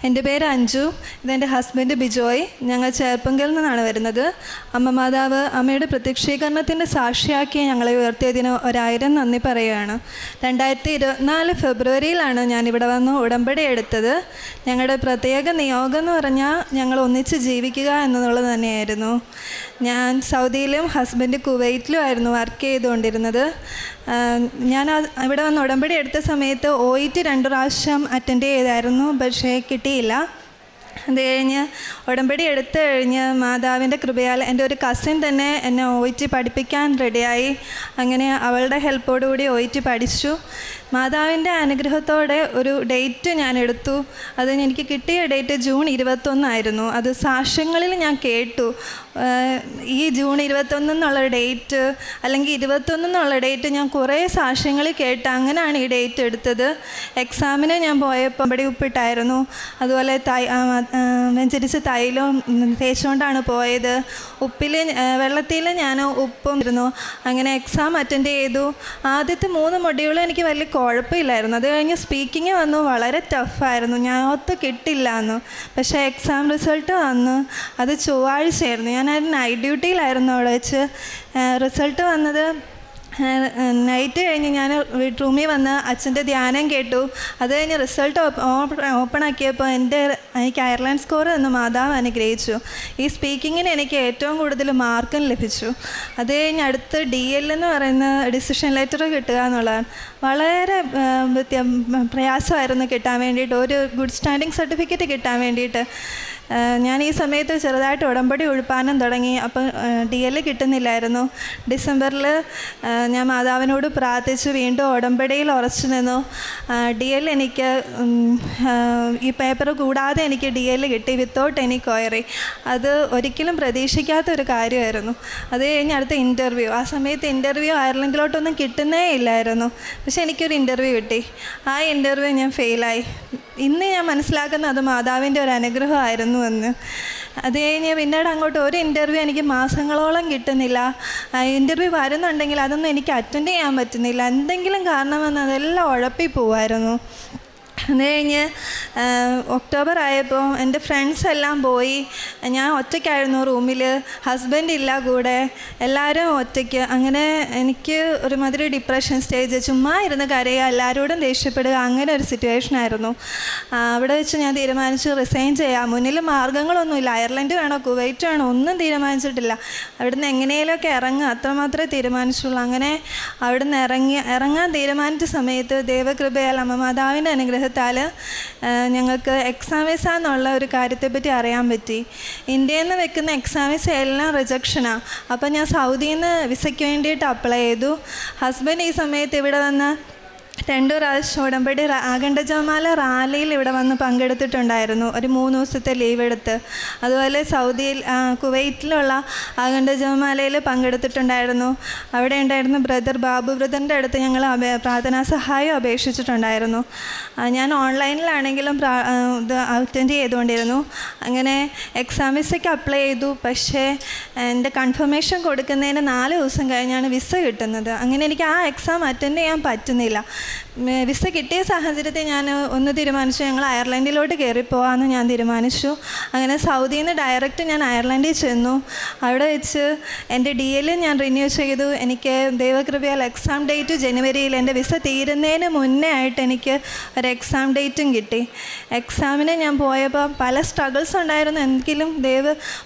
എൻ്റെ പേര് അഞ്ജു. ഇതെൻ്റെ ഹസ്ബൻഡ് ബിജോയ്. ഞങ്ങൾ ചേർപ്പങ്കലിൽ നിന്നാണ് വരുന്നത്. അമ്മ മാതാവ് അമ്മയുടെ പ്രത്യക്ഷീകരണത്തിൻ്റെ സാക്ഷിയാക്കി ഞങ്ങളെ ഉയർത്തിയതിന് 1000 നന്ദി പറയുകയാണ്. 2024 ഫെബ്രുവരിയിലാണ് ഞാനിവിടെ വന്ന് ഉടമ്പടി എടുത്തത്. ഞങ്ങളുടെ പ്രത്യേക നിയോഗം എന്ന് പറഞ്ഞാൽ ഞങ്ങൾ ഒന്നിച്ച് ജീവിക്കുക എന്നുള്ളത് തന്നെയായിരുന്നു. ഞാൻ സൗദിയിലും ഹസ്ബൻഡ് കുവൈറ്റിലും ആയിരുന്നു വർക്ക് ചെയ്തുകൊണ്ടിരുന്നത്. ഞാൻ ഇവിടെ വന്ന് ഉടമ്പടി എടുത്ത സമയത്ത് OET 2 പ്രാവശ്യം അറ്റൻഡ് ചെയ്തായിരുന്നു, പക്ഷേ കിട്ടിയില്ല. അത് കഴിഞ്ഞ് ഉടമ്പടി എടുത്തു കഴിഞ്ഞ് മാതാവിൻ്റെ കൃപയാൽ എൻ്റെ ഒരു കസിൻ തന്നെ എന്നെ OET പഠിപ്പിക്കാൻ റെഡിയായി. അങ്ങനെ അവളുടെ ഹെൽപ്പോടുകൂടി OET പഠിച്ചു. മാതാവിൻ്റെ അനുഗ്രഹത്തോടെ ഒരു ഡേറ്റ് ഞാൻ എടുത്തു. അത് എനിക്ക് കിട്ടിയ ഡേറ്റ് ജൂൺ 21 ആയിരുന്നു. അത് സാക്ഷ്യങ്ങളിൽ ഞാൻ കേട്ടു, ഈ ജൂൺ 21 എന്നുള്ള ഡേറ്റ് അല്ലെങ്കിൽ 21 എന്നുള്ള ഡേറ്റ് ഞാൻ കുറേ സാക്ഷ്യങ്ങളിൽ കേട്ട് അങ്ങനെയാണ് ഈ ഡേറ്റ് എടുത്തത്. എക്സാമിന് ഞാൻ പോയപ്പോൾ ഇവിടെ ഉപ്പിട്ടായിരുന്നു. അതുപോലെ വെഞ്ചരിച്ച് തൈലവും തേച്ചുകൊണ്ടാണ് പോയത്. വെള്ളത്തിൽ ഞാൻ ഉപ്പും ഇരുന്നു. അങ്ങനെ എക്സാം അറ്റൻഡ് ചെയ്തു. ആദ്യത്തെ 3 മൊഡ്യൂൾ എനിക്ക് വലിയ കുഴപ്പമില്ലായിരുന്നു. അത് കഴിഞ്ഞ് സ്പീക്കിങ് വന്നു, വളരെ ടഫായിരുന്നു. ഞാൻ കിട്ടില്ല എന്ന്. പക്ഷേ എക്സാം റിസൾട്ട് വന്നു. അത് ചൊവ്വാഴ്ചയായിരുന്നു. ഞാനൊരു നൈറ്റ് ഡ്യൂട്ടിയിലായിരുന്നു അവിടെ വെച്ച്. റിസൾട്ട് വന്നത് നൈറ്റ് കഴിഞ്ഞ് ഞാൻ റൂമിൽ വന്ന് അച്ഛൻ്റെ ധ്യാനം കേട്ടു. അത് കഴിഞ്ഞ് റിസൾട്ട് ഓപ്പൺ ആക്കിയപ്പോൾ എനിക്ക് അയർലൻഡ് സ്കോർ എന്ന് മാതാവ് അനുഗ്രഹിച്ചു. ഈ സ്പീക്കിങ്ങിന് എനിക്ക് ഏറ്റവും കൂടുതൽ മാർക്കും ലഭിച്ചു. അത് കഴിഞ്ഞ് അടുത്ത് DL എന്ന് പറയുന്ന ഡിസിഷൻ ലെറ്റർ കിട്ടുക എന്നുള്ളതാണ്. വളരെ പ്രയാസമായിരുന്നു കിട്ടാൻ വേണ്ടിയിട്ട്, ഒരു ഗുഡ് സ്റ്റാൻഡിങ് സർട്ടിഫിക്കറ്റ് കിട്ടാൻ വേണ്ടിയിട്ട്. ഞാൻ ഈ സമയത്ത് ചെറുതായിട്ട് ഉടമ്പടി ഉഴുപ്പാനും തുടങ്ങി. അപ്പം DL കിട്ടുന്നില്ലായിരുന്നു. ഡിസംബറിൽ ഞാൻ മാതാവിനോട് പ്രാർത്ഥിച്ചു, വീണ്ടും ഉടമ്പടിയിൽ ഉറച്ചു നിന്നു. DL എനിക്ക് ഈ പേപ്പർ കൂടാതെ എനിക്ക് DL കിട്ടി, വിത്തൗട്ട് എനി ക്വയറി. അത് ഒരിക്കലും പ്രതീക്ഷിക്കാത്തൊരു കാര്യമായിരുന്നു. അത് കഴിഞ്ഞ് അടുത്ത ഇൻ്റർവ്യൂ. ആ സമയത്ത് ഇൻ്റർവ്യൂ അയർലൻഡിലോട്ടൊന്നും കിട്ടുന്നേ ഇല്ലായിരുന്നു. പക്ഷെ എനിക്കൊരു ഇൻ്റർവ്യൂ കിട്ടി. ആ ഇൻ്റർവ്യൂ ഞാൻ ഫെയിലായി. ഇന്ന് ഞാൻ മനസ്സിലാക്കുന്നത് അത് മാതാവിൻ്റെ ഒരു അനുഗ്രഹമായിരുന്നു എന്ന്. അത് കഴിഞ്ഞ് പിന്നീട് അങ്ങോട്ട് ഒരു ഇൻ്റർവ്യൂ എനിക്ക് മാസങ്ങളോളം കിട്ടുന്നില്ല. ഇൻ്റർവ്യൂ വരുന്നുണ്ടെങ്കിൽ അതൊന്നും എനിക്ക് അറ്റൻഡ് ചെയ്യാൻ പറ്റുന്നില്ല. എന്തെങ്കിലും കാരണം വന്ന് അതെല്ലാം ഉഴപ്പി പോവായിരുന്നു. അത് കഴിഞ്ഞ് ഒക്ടോബർ ആയപ്പോൾ എൻ്റെ ഫ്രണ്ട്സ് എല്ലാം പോയി. ഞാൻ ഒറ്റയ്ക്കായിരുന്നു റൂമിൽ, ഹസ്ബൻഡ് ഇല്ല കൂടെ, എല്ലാവരും ഒറ്റയ്ക്ക്. അങ്ങനെ എനിക്ക് ഒരുമാതിരി ഡിപ്രഷൻ സ്റ്റേജ്, ചുമ്മാ ഇരുന്ന് കരയുക, എല്ലാവരോടും ദേഷ്യപ്പെടുക, അങ്ങനെ ഒരു സിറ്റുവേഷനായിരുന്നു. അവിടെ വെച്ച് ഞാൻ തീരുമാനിച്ചു റിസൈൻ ചെയ്യാം. മുന്നിൽ മാർഗ്ഗങ്ങളൊന്നുമില്ല. അയർലൻഡ് വേണോ കുവൈറ്റ് വേണോ ഒന്നും തീരുമാനിച്ചിട്ടില്ല. അവിടുന്ന് എങ്ങനെയൊക്കെ ഇറങ്ങുക അത്രമാത്രമേ തീരുമാനിച്ചുള്ളൂ. അങ്ങനെ അവിടുന്ന് ഇറങ്ങാൻ തീരുമാനിച്ച സമയത്ത് ദൈവകൃപയാൽ അമ്മ മാതാവിൻ്റെ അനുഗ്രഹം ഞങ്ങൾക്ക് എക്സാം വിസ എന്നുള്ള ഒരു കാര്യത്തെപ്പറ്റി അറിയാൻ പറ്റി. ഇന്ത്യയിൽ നിന്ന് വെക്കുന്ന എക്സാം വിസ എല്ലാം റിജക്ഷനാണ്. അപ്പം ഞാൻ സൗദിയിൽ നിന്ന് വിസയ്ക്ക് വേണ്ടിയിട്ട് അപ്ലൈ ചെയ്തു. ഹസ്ബൻഡ് ഈ സമയത്ത് ഇവിടെ വന്ന് 2 പ്രാവശ്യം ഉടമ്പടി ആകണ്ഠജപമാല റാലിയിൽ ഇവിടെ വന്ന് പങ്കെടുത്തിട്ടുണ്ടായിരുന്നു. ഒരു 3 ദിവസത്തെ ലീവ് എടുത്ത്. അതുപോലെ സൗദിയിൽ കുവൈറ്റിലുള്ള ആകണ്ഠജപമാലയിൽ പങ്കെടുത്തിട്ടുണ്ടായിരുന്നു. അവിടെ ഉണ്ടായിരുന്ന ബ്രദർ ബാബു ബ്രദറിൻ്റെ അടുത്ത് ഞങ്ങൾ പ്രാർത്ഥനാ സഹായം അപേക്ഷിച്ചിട്ടുണ്ടായിരുന്നു. ഞാൻ ഓൺലൈനിലാണെങ്കിലും ഇത് അറ്റൻഡ് ചെയ്തുകൊണ്ടിരുന്നു. അങ്ങനെ എക്സാം വിസയ്ക്ക് അപ്ലൈ ചെയ്തു. പക്ഷേ എൻ്റെ കൺഫർമേഷൻ കൊടുക്കുന്നതിന് 4 ദിവസം കഴിഞ്ഞാണ് വിസ കിട്ടുന്നത്. അങ്ങനെ എനിക്ക് ആ എക്സാം അറ്റൻഡ് ചെയ്യാൻ പറ്റുന്നില്ല. വിസ കിട്ടിയ സാഹചര്യത്തിൽ ഞാൻ തീരുമാനിച്ചു, ഞങ്ങൾ അയർലൻഡിലോട്ട് കയറിപ്പോവാമെന്ന് ഞാൻ തീരുമാനിച്ചു. അങ്ങനെ സൗദിയിൽ നിന്ന് ഡയറക്റ്റ് ഞാൻ അയർലൻഡിൽ ചെന്നു. അവിടെ വെച്ച് എൻ്റെ DL ഞാൻ റിന്യൂ ചെയ്തു. എനിക്ക് ദൈവകൃപയാൽ എക്സാം ഡേറ്റ് ജനുവരിയിൽ, എൻ്റെ വിസ തീരുന്നതിന് മുന്നേ ആയിട്ട് എനിക്ക് ഒരു എക്സാം ഡേറ്റും കിട്ടി. എക്സാമിന് ഞാൻ പോയപ്പോൾ പല സ്ട്രഗിൾസ് ഉണ്ടായിരുന്നു. എങ്കിലും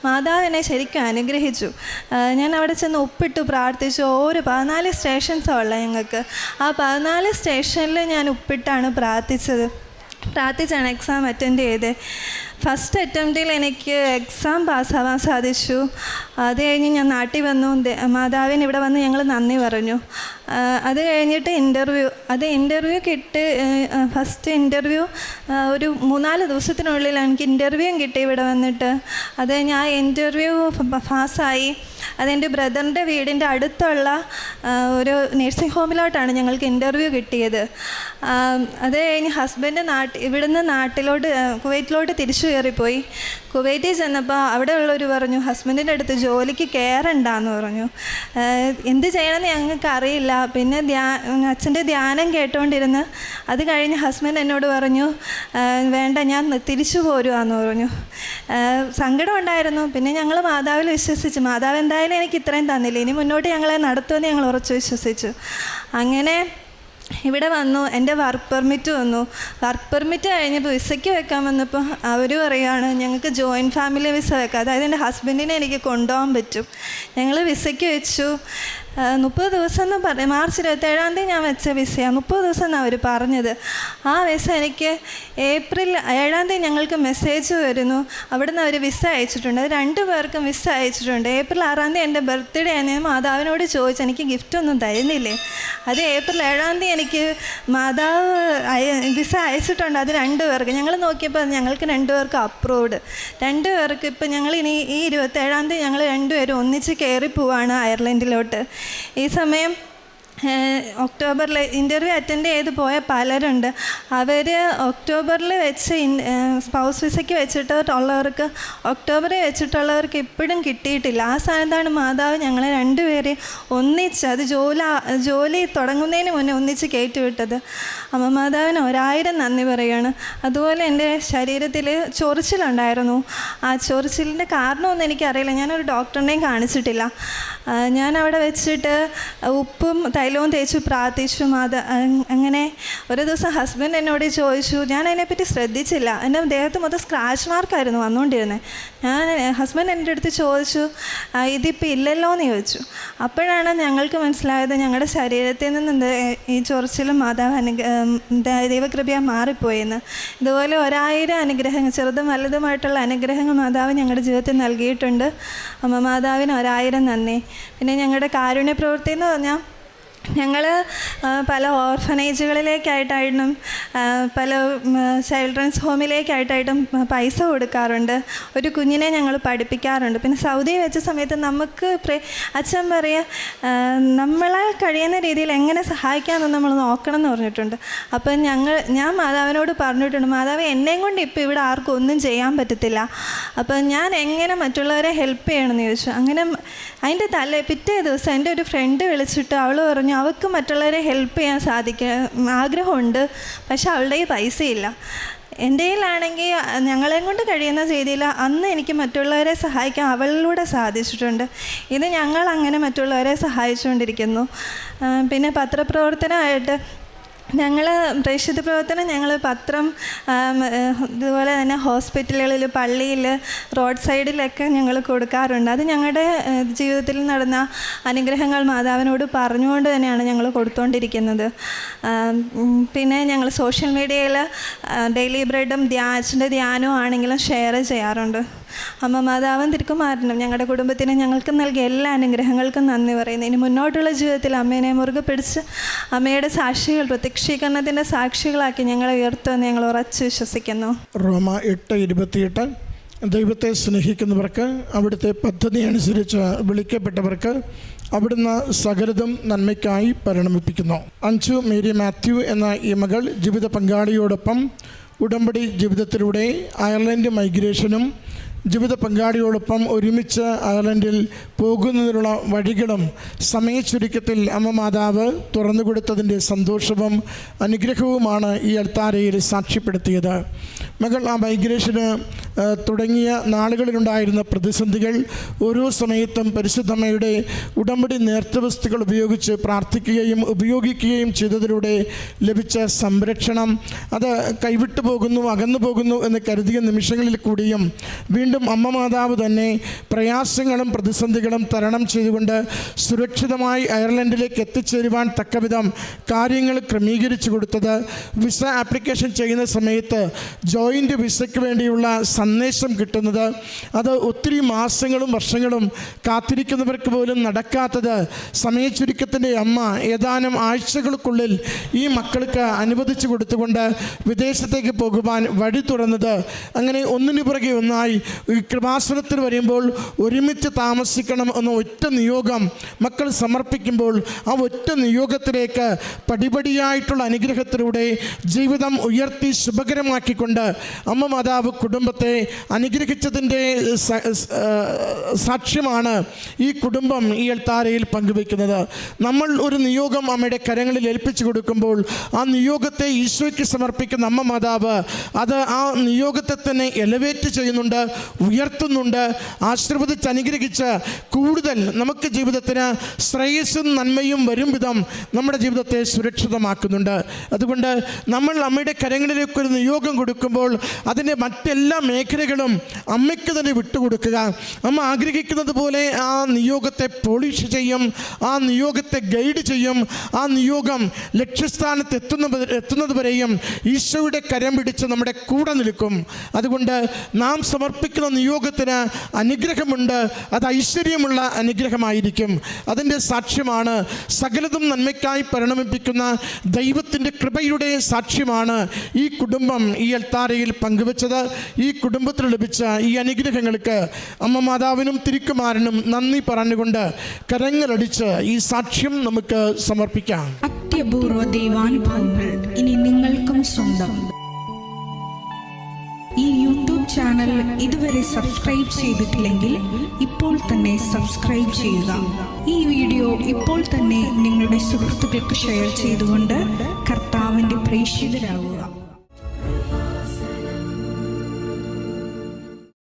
മാതാവ് എന്നെ ശരിക്കും അനുഗ്രഹിച്ചു. ഞാൻ അവിടെ ചെന്ന് ഒപ്പിട്ട് പ്രാർത്ഥിച്ചു. ഒരു 14 സ്റ്റേഷൻസാണ് ഉള്ളത് ഞങ്ങൾക്ക്. ആ 14 സ്റ്റേഷനിൽ ഞാൻ ഒപ്പിട്ടാണ് പ്രാർത്ഥിച്ചാണ് എക്സാം അറ്റൻഡ് ചെയ്തത്. ഫസ്റ്റ് അറ്റംപ്റ്റിൽ എനിക്ക് എക്സാം പാസ്സാവാൻ സാധിച്ചു. അത് കഴിഞ്ഞ് ഞാൻ നാട്ടിൽ വന്നു. മാതാവിന് ഇവിടെ വന്ന് ഞങ്ങൾ നന്ദി പറഞ്ഞു. അത് കഴിഞ്ഞിട്ട് ഇൻ്റർവ്യൂ ഫസ്റ്റ് ഇൻ്റർവ്യൂ ഒരു 3-4 ദിവസത്തിനുള്ളിൽ എനിക്ക് ഇൻ്റർവ്യൂവും കിട്ടി ഇവിടെ വന്നിട്ട്. അത് ഞാൻ ഇൻ്റർവ്യൂ പാസ്സായി. അതെൻ്റെ ബ്രദറിൻ്റെ വീടിൻ്റെ അടുത്തുള്ള ഒരു നഴ്സിംഗ് ഹോമിലോട്ടാണ് ഞങ്ങൾക്ക് ഇൻ്റർവ്യൂ കിട്ടിയത്. അത് കഴിഞ്ഞ് ഹസ്ബൻഡ് ഇവിടുന്ന് നാട്ടിലോട്ട് കുവൈറ്റിലോട്ട് തിരിച്ചു കയറിപ്പോയി. കുവൈറ്റിൽ ചെന്നപ്പോൾ അവിടെയുള്ളവർ പറഞ്ഞു ഹസ്ബൻഡിൻ്റെ അടുത്ത് ജോലിക്ക് കയറണ്ടെന്ന് പറഞ്ഞു. എന്ത് ചെയ്യണമെന്ന് ഞങ്ങൾക്ക് അറിയില്ല. പിന്നെ അച്ഛൻ്റെ ധ്യാനം കേട്ടുകൊണ്ടിരുന്ന് അത് കഴിഞ്ഞ് ഹസ്ബൻഡ് എന്നോട് പറഞ്ഞു വേണ്ട ഞാൻ തിരിച്ചു പോരുവാന്ന് പറഞ്ഞു. സങ്കടം ഉണ്ടായിരുന്നു. പിന്നെ ഞങ്ങൾ മാതാവിൽ വിശ്വസിച്ചു. മാതാവ് എന്തായാലും എനിക്ക് ഇത്രയും തന്നില്ല, ഇനി മുന്നോട്ട് ഞങ്ങളെ നടത്തുമെന്ന് ഞങ്ങൾ ഉറച്ചു വിശ്വസിച്ചു. അങ്ങനെ ഇവിടെ വന്നു. എൻ്റെ വർക്ക് പെർമിറ്റ് വന്നു. വർക്ക് പെർമിറ്റ് കഴിഞ്ഞപ്പോൾ വിസയ്ക്ക് വെക്കാൻ വന്നപ്പോൾ അവർ പറയുകയാണ് ഞങ്ങൾക്ക് ജോയിൻറ്റ് ഫാമിലി വിസ വെക്കാം, അതായത് എൻ്റെ ഹസ്ബൻഡിനെ എനിക്ക് കൊണ്ടുപോകാൻ പറ്റും. ഞങ്ങൾ വിസയ്ക്ക് വെച്ചു. 30 ദിവസം എന്ന് പറയും. മാർച്ച് 27 ഞാൻ വെച്ച വിസയാണ്. 30 ദിവസം എന്നാണ് അവർ പറഞ്ഞത്. ആ വിസ എനിക്ക് ഏപ്രിൽ 7 ഞങ്ങൾക്ക് മെസ്സേജ് വരുന്നു, അവിടുന്ന് അവർ വിസ അയച്ചിട്ടുണ്ട്. അത് 2 പേർക്കും വിസ അയച്ചിട്ടുണ്ട്. ഏപ്രിൽ 6 എൻ്റെ ബർത്ത്ഡേ ആണ്. മാതാവിനോട് ചോദിച്ചു എനിക്ക് ഗിഫ്റ്റ് ഒന്നും തരുന്നില്ലേ. അത് ഏപ്രിൽ 7 എനിക്ക് മാതാവ് വിസ അയച്ചിട്ടുണ്ട്. അത് 2 പേർക്ക്. ഞങ്ങൾ നോക്കിയപ്പോൾ ഞങ്ങൾക്ക് 2 പേർക്ക് അപ്രൂവ്ഡ്. 2 പേർക്ക് ഇപ്പം ഞങ്ങൾ ഇനി ഈ 27 ഞങ്ങൾ 2 പേരും ഒന്നിച്ച് കയറി പോവാണ് അയർലൻഡിലോട്ട്. ഈ സമയം ഒക്ടോബറിൽ ഇൻ്റർവ്യൂ അറ്റൻഡ് ചെയ്ത് പോയ പലരുണ്ട്. അവർ ഒക്ടോബറിൽ വെച്ച് സ്പൗസ് വിസയ്ക്ക് വെച്ചിട്ടുള്ളവർക്ക് ഒക്ടോബറിൽ വെച്ചിട്ടുള്ളവർക്ക് ഇപ്പോഴും കിട്ടിയിട്ടില്ല. ആ സ്ഥാനത്താണ് മാതാവ് ഞങ്ങളെ 2 പേരെ ഒന്നിച്ച് അത് ജോലി തുടങ്ങുന്നതിന് മുന്നേ ഒന്നിച്ച് കയറ്റിവിട്ടത്. അമ്മ മാതാവിന് 1000 നന്ദി പറയുകയാണ്. അതുപോലെ എൻ്റെ ശരീരത്തിൽ ചൊറിച്ചിലുണ്ടായിരുന്നു. ആ ചൊറിച്ചിലിൻ്റെ കാരണമൊന്നും എനിക്കറിയില്ല. ഞാനൊരു ഡോക്ടറിനെയും കാണിച്ചിട്ടില്ല. ഞാൻ അവിടെ വെച്ചിട്ട് ഉപ്പും തൈലവും തേച്ചു പ്രാർത്ഥിച്ചു. അങ്ങനെ ഒരു ദിവസം ഹസ്ബൻഡ് എന്നോട് ചോദിച്ചു, ഞാൻ അതിനെപ്പറ്റി ശ്രദ്ധിച്ചില്ല. എൻ്റെ ദേഹത്ത് മൊത്തം സ്ക്രാച്ച് മാർക്കായിരുന്നു വന്നുകൊണ്ടിരുന്നത്. ഹസ്ബൻഡ് എൻ്റെ അടുത്ത് ചോദിച്ചു ഇതിപ്പോൾ ഇല്ലല്ലോ എന്ന് ചോദിച്ചു. അപ്പോഴാണ് ഞങ്ങൾക്ക് മനസ്സിലായത് ഞങ്ങളുടെ ശരീരത്തിൽ നിന്ന് ഈ ചൊറിച്ചിലും ദൈവകൃപയാ മാറിപ്പോയെന്ന്. ഇതുപോലെ 1000 അനുഗ്രഹങ്ങൾ, ചെറുതും വലുതുമായിട്ടുള്ള അനുഗ്രഹങ്ങൾ മാതാവ് ഞങ്ങളുടെ ജീവിതത്തിൽ നൽകിയിട്ടുണ്ട്. അമ്മ മാതാവിന് 1000 നന്ദി. പിന്നെ ഞങ്ങളുടെ കാരുണ്യ പ്രവൃത്തി എന്ന് പറഞ്ഞാൽ ഞങ്ങൾ പല ഓർഫനേജുകളിലേക്കായിട്ടായിട്ടും പല ചിൽഡ്രൻസ് ഹോമിലേക്കായിട്ടായിട്ടും പൈസ കൊടുക്കാറുണ്ട്. ഒരു കുഞ്ഞിനെ ഞങ്ങൾ പഠിപ്പിക്കാറുണ്ട്. പിന്നെ സൗദി വെച്ച സമയത്ത് നമുക്ക് അച്ഛൻ പറയുക നമ്മളാൽ കഴിയുന്ന രീതിയിൽ എങ്ങനെ സഹായിക്കാമെന്ന് നമ്മൾ നോക്കണം എന്ന് പറഞ്ഞിട്ടുണ്ട്. അപ്പം ഞാൻ മാതാവിനോട് പറഞ്ഞിട്ടുണ്ട്, മാതാവ് എന്നെയും കൊണ്ട് ഇപ്പോൾ ഇവിടെ ആർക്കും ഒന്നും ചെയ്യാൻ പറ്റത്തില്ല, അപ്പം ഞാൻ എങ്ങനെ മറ്റുള്ളവരെ ഹെൽപ്പ് ചെയ്യണമെന്ന് ചോദിച്ചു. അങ്ങനെ അതിൻ്റെ പിറ്റേ ദിവസം എൻ്റെ ഒരു ഫ്രണ്ട് വിളിച്ചിട്ട് അവൾ പറഞ്ഞു അവൾക്ക് മറ്റുള്ളവരെ ഹെൽപ്പ് ചെയ്യാൻ ആഗ്രഹമുണ്ട്, പക്ഷെ അവളുടെ ഈ പൈസയില്ല. എൻ്റെ കയ്യിലാണെങ്കിൽ ഞങ്ങളെയും കൊണ്ട് കഴിയുന്ന രീതിയിൽ അന്ന് എനിക്ക് മറ്റുള്ളവരെ സഹായിക്കാൻ അവളിലൂടെ സാധിച്ചിട്ടുണ്ട്. ഇത് ഞങ്ങൾ അങ്ങനെ മറ്റുള്ളവരെ സഹായിച്ചുകൊണ്ടിരിക്കുന്നു. പിന്നെ പത്രപ്രവർത്തനമായിട്ട് ഞങ്ങൾ പ്രേക്ഷിത പ്രവർത്തനം ഞങ്ങൾ പത്രം, ഇതുപോലെ തന്നെ ഹോസ്പിറ്റലുകളിൽ, പള്ളിയിൽ, റോഡ് സൈഡിലൊക്കെ ഞങ്ങൾ കൊടുക്കാറുണ്ട്. അത് ഞങ്ങളുടെ ജീവിതത്തിൽ നടന്ന അനുഗ്രഹങ്ങൾ മാതാവിനോട് പറഞ്ഞുകൊണ്ട് തന്നെയാണ് ഞങ്ങൾ കൊടുത്തുകൊണ്ടിരിക്കുന്നത്. പിന്നെ ഞങ്ങൾ സോഷ്യൽ മീഡിയയിൽ ഡെയിലി ബ്രെഡും അച്ഛൻ്റെ ധ്യാനവും ആണെങ്കിലും ഷെയർ ചെയ്യാറുണ്ട്. അമ്മ മാതാവും തിരുക്കുമാരനും ഞങ്ങളുടെ കുടുംബത്തിന് ഞങ്ങൾക്ക് നൽകിയ എല്ലാ അനുഗ്രഹങ്ങൾക്കും നന്ദി പറയുന്നു. ഇനി മുന്നോട്ടുള്ള ജീവിതത്തിൽ അമ്മേനെ മുറുകെ പിടിച്ച് അമ്മയുടെ സാക്ഷികൾ, പ്രത്യക്ഷീകരണത്തിൻ്റെ സാക്ഷികളാക്കി ഞങ്ങളെ ഉയർത്തുമെന്ന് ഞങ്ങൾ ഉറച്ചു വിശ്വസിക്കുന്നു. റോമ 8:28 ദൈവത്തെ സ്നേഹിക്കുന്നവർക്ക് അവിടുത്തെ പദ്ധതി അനുസരിച്ച് വിളിക്കപ്പെട്ടവർക്ക് അവിടുന്ന് സകലതും നന്മയ്ക്കായി പരിണമിപ്പിക്കുന്നു. 5 മേരി മാത്യു എന്ന ഈ മകൾ ജീവിത പങ്കാളിയോടൊപ്പം ഉടമ്പടി ജീവിതത്തിലൂടെ അയർലൻഡ് മൈഗ്രേഷനും ജീവിത പങ്കാളിയോടൊപ്പം ഒരുമിച്ച് അയർലൻഡിൽ പോകുന്നതിനുള്ള വഴികളും സമയച്ചുരുക്കത്തിൽ അമ്മ മാതാവ് തുറന്നു കൊടുത്തതിൻ്റെ സന്തോഷവും അനുഗ്രഹവുമാണ് ഈ അൾത്താരയിൽ സാക്ഷ്യപ്പെടുത്തിയത്. മകൾ ആ മൈഗ്രേഷന് തുടങ്ങിയ നാളുകളിലുണ്ടായിരുന്ന പ്രതിസന്ധികൾ ഓരോ സമയത്തും പരിശുദ്ധമ്മയുടെ ഉടമ്പടി നേർച്ചവസ്തുക്കൾ ഉപയോഗിച്ച് പ്രാർത്ഥിക്കുകയും ഉപയോഗിക്കുകയും ചെയ്തതിലൂടെ ലഭിച്ച സംരക്ഷണം, അത് കൈവിട്ടു പോകുന്നു, അകന്നു പോകുന്നു എന്ന് കരുതിയ നിമിഷങ്ങളിൽ കൂടിയും വീണ്ടും അമ്മ മാതാവ് തന്നെ പ്രയാസങ്ങളും പ്രതിസന്ധികളും തരണം ചെയ്തുകൊണ്ട് സുരക്ഷിതമായി അയർലൻഡിലേക്ക് എത്തിച്ചേരുവാൻ തക്കവിധം കാര്യങ്ങൾ ക്രമീകരിച്ചു കൊടുത്തത്. വിസ ആപ്ലിക്കേഷൻ ചെയ്യുന്ന സമയത്ത് ജോയിൻ്റ് വിസയ്ക്ക് വേണ്ടിയുള്ള സന്ദേശം കിട്ടുന്നത്. അത് ഒത്തിരി മാസങ്ങളും വർഷങ്ങളും കാത്തിരിക്കുന്നവർക്ക് പോലും നടക്കാത്തത് സമയച്ചുരുക്കത്തിൻ്റെ അമ്മ ഏതാനും ആഴ്ചകൾക്കുള്ളിൽ ഈ മക്കൾക്ക് അനുവദിച്ചു കൊടുത്തുകൊണ്ട് വിദേശത്തേക്ക് പോകുവാൻ വഴി തുറന്നത്. അങ്ങനെ ഒന്നിനു പുറകെ ഒന്നായി ഈ കൃപാസനത്തിൽ വരുമ്പോൾ ഒരുമിച്ച് താമസിക്കണം എന്ന ഒറ്റ നിയോഗം മക്കൾ സമർപ്പിക്കുമ്പോൾ ആ ഒറ്റ നിയോഗത്തിലേക്ക് പടിപടിയായിട്ടുള്ള അനുഗ്രഹത്തിലൂടെ ജീവിതം ഉയർത്തി ശുഭകരമാക്കിക്കൊണ്ട് അമ്മ മാതാവ് കുടുംബത്തെ അനുഗ്രഹിച്ചതിൻ്റെ സാക്ഷ്യമാണ് ഈ കുടുംബം ഈ എൽത്താരയിൽ പങ്കുവയ്ക്കുന്നത്. നമ്മൾ ഒരു നിയോഗം അമ്മയുടെ കരങ്ങളിൽ ഏൽപ്പിച്ചു കൊടുക്കുമ്പോൾ ആ നിയോഗത്തെ ഈശോയ്ക്ക് സമർപ്പിക്കുന്ന അമ്മ മാതാവ് അത് ആ നിയോഗത്തെ തന്നെ എലവേറ്റ് ചെയ്യുന്നുണ്ട്, ഉയർത്തുന്നുണ്ട്, ആശീർവദിച്ച് അനുഗ്രഹിച്ച് കൂടുതൽ നമുക്ക് ജീവിതത്തിന് ശ്രേയസ്സും നന്മയും വരും വിധം നമ്മുടെ ജീവിതത്തെ സുരക്ഷിതമാക്കുന്നുണ്ട്. അതുകൊണ്ട് നമ്മൾ അമ്മയുടെ കരങ്ങളിലേക്ക് ഒരു നിയോഗം കൊടുക്കുമ്പോൾ അതിൻ്റെ മറ്റെല്ലാ മേഖലകളും അമ്മയ്ക്ക് തന്നെ വിട്ടുകൊടുക്കുക. അമ്മ ആഗ്രഹിക്കുന്നത് പോലെ ആ നിയോഗത്തെ പോളിഷ് ചെയ്യും, ആ നിയോഗത്തെ ഗൈഡ് ചെയ്യും. ആ നിയോഗം ലക്ഷ്യസ്ഥാനത്ത് എത്തുന്നത് വരെയും ഈശോയുടെ കരം പിടിച്ച് നമ്മുടെ കൂടെ നിൽക്കും. അതുകൊണ്ട് നാം സമർപ്പിക്കുന്ന നിയോഗത്തിന് അനുഗ്രഹമുണ്ട്, അത് ഐശ്വര്യമുള്ള അനുഗ്രഹമായിരിക്കും. അതിൻ്റെ സാക്ഷ്യമാണ് സകലതും നന്മയ്ക്കായി പരിണമിപ്പിക്കുന്ന ദൈവത്തിൻ്റെ കൃപയുടെ സാക്ഷ്യമാണ് ഈ കുടുംബം ഈ എൽത്താരയിൽ പങ്കുവച്ചത്. ഈ കുടുംബത്തിൽ ലഭിച്ച ഈ അനുഗ്രഹങ്ങൾക്ക് അമ്മ മാതാവിനും തിരുക്കുമാരനും നന്ദി പറഞ്ഞുകൊണ്ട് കരങ്ങളടിച്ച് ഈ സാക്ഷ്യം നമുക്ക് സമർപ്പിക്കാം. അത്യപൂർവ ദൈവാനുഭവങ്ങൾ ഇനി നിങ്ങൾക്കും സ്വന്തം. ഈ യൂട്യൂബ് ചാനൽ ഇതുവരെ സബ്സ്ക്രൈബ് ചെയ്തിട്ടില്ലെങ്കിൽ ഇപ്പോൾ തന്നെ സബ്സ്ക്രൈബ് ചെയ്യുക. ഈ വീഡിയോ ഇപ്പോൾ തന്നെ നിങ്ങളുടെ സുഹൃത്തുക്കൾക്ക് ഷെയർ ചെയ്തുകൊണ്ട് കർത്താവിൻ്റെ പ്രേക്ഷിതരാകുക.